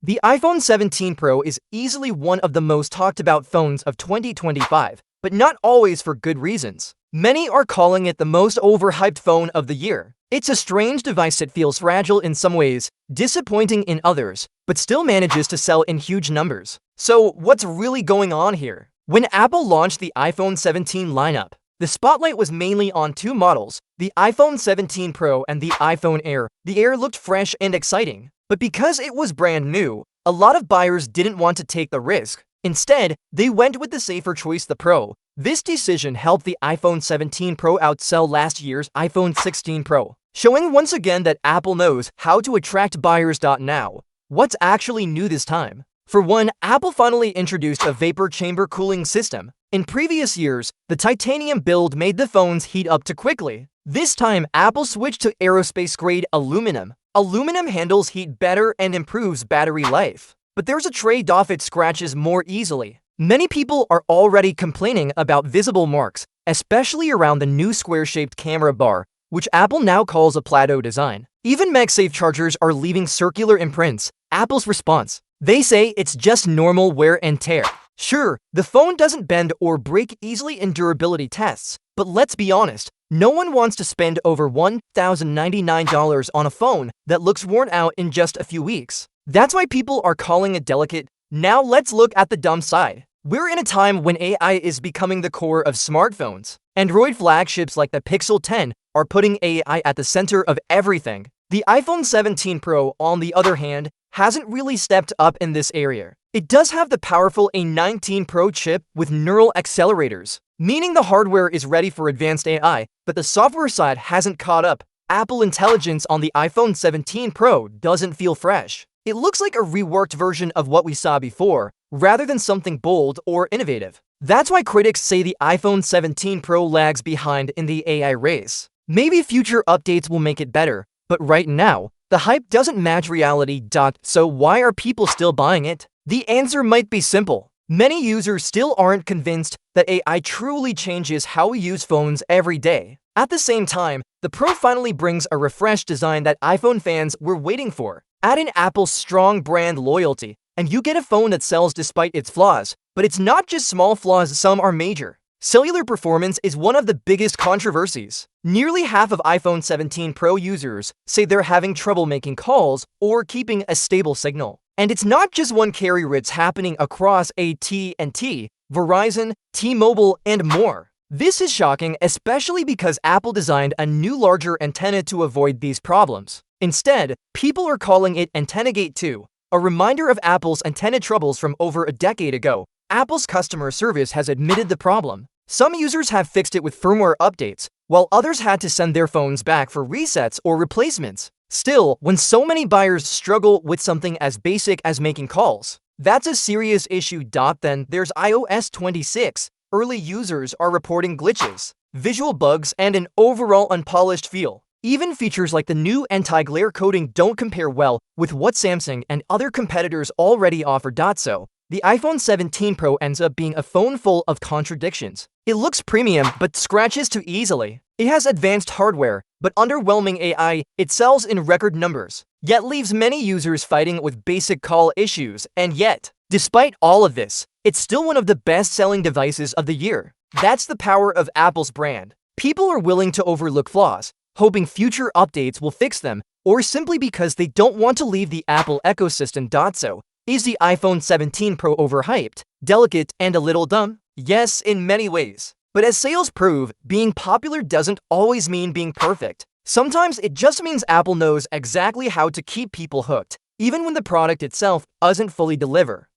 The iPhone 17 Pro is easily one of the most talked about phones of 2025, but not always for good reasons. Many are calling it the most overhyped phone of the year. It's a strange device that feels fragile in some ways, disappointing in others, but still manages to sell in huge numbers. So what's really going on here? When Apple launched the iPhone 17 lineup, the spotlight was mainly on two models, the iPhone 17 Pro and the iPhone Air. The Air looked fresh and exciting, but because it was brand new, a lot of buyers didn't want to take the risk. Instead, they went with the safer choice, the Pro. This decision helped the iPhone 17 Pro outsell last year's iPhone 16 Pro, showing once again that Apple knows how to attract buyers. Now, what's actually new this time? For one, Apple finally introduced a vapor chamber cooling system. In previous years, the titanium build made the phones heat up too quickly. This time, Apple switched to aerospace-grade aluminum. Aluminum handles heat better and improves battery life. But there's a trade-off: it scratches more easily. Many people are already complaining about visible marks, especially around the new square-shaped camera bar, which Apple now calls a plateau design. Even MagSafe chargers are leaving circular imprints. Apple's response: they say it's just normal wear and tear. Sure, the phone doesn't bend or break easily in durability tests, but let's be honest, no one wants to spend over $1,099 on a phone that looks worn out in just a few weeks. That's why people are calling it delicate. Now let's look at the dumb side. We're in a time when AI is becoming the core of smartphones. Android flagships like the Pixel 10 are putting AI at the center of everything. The iPhone 17 Pro, on the other hand, hasn't really stepped up in this area. It does have the powerful A19 Pro chip with neural accelerators, meaning the hardware is ready for advanced AI, but the software side hasn't caught up. Apple Intelligence on the iPhone 17 Pro doesn't feel fresh. It looks like a reworked version of what we saw before, rather than something bold or innovative. That's why critics say the iPhone 17 Pro lags behind in the AI race. Maybe future updates will make it better, but right now, the hype doesn't match reality. So why are people still buying it? The answer might be simple. Many users still aren't convinced that AI truly changes how we use phones every day. At the same time, the Pro finally brings a refreshed design that iPhone fans were waiting for. Add in Apple's strong brand loyalty, and you get a phone that sells despite its flaws. But it's not just small flaws, some are major. Cellular performance is one of the biggest controversies. Nearly half of iPhone 17 Pro users say they're having trouble making calls or keeping a stable signal. And it's not just one carrier, it's happening across AT&T, Verizon, T-Mobile, and more. This is shocking, especially because Apple designed a new larger antenna to avoid these problems. Instead, people are calling it AntennaGate 2, a reminder of Apple's antenna troubles from over a decade ago. Apple's customer service has admitted the problem. Some users have fixed it with firmware updates, while others had to send their phones back for resets or replacements. Still, when so many buyers struggle with something as basic as making calls, that's a serious issue. Then there's iOS 26. Early users are reporting glitches, visual bugs, and an overall unpolished feel. Even features like the new anti-glare coating don't compare well with what Samsung and other competitors already offer. So, the iPhone 17 Pro ends up being a phone full of contradictions. It looks premium, but scratches too easily. It has advanced hardware, but underwhelming AI. It sells in record numbers, yet leaves many users fighting with basic call issues. And yet, despite all of this, it's still one of the best-selling devices of the year. That's the power of Apple's brand. People are willing to overlook flaws, hoping future updates will fix them, or simply because they don't want to leave the Apple ecosystem. So, is the iPhone 17 Pro overhyped, delicate, and a little dumb? Yes, in many ways. But as sales prove, being popular doesn't always mean being perfect. Sometimes it just means Apple knows exactly how to keep people hooked, even when the product itself doesn't fully deliver.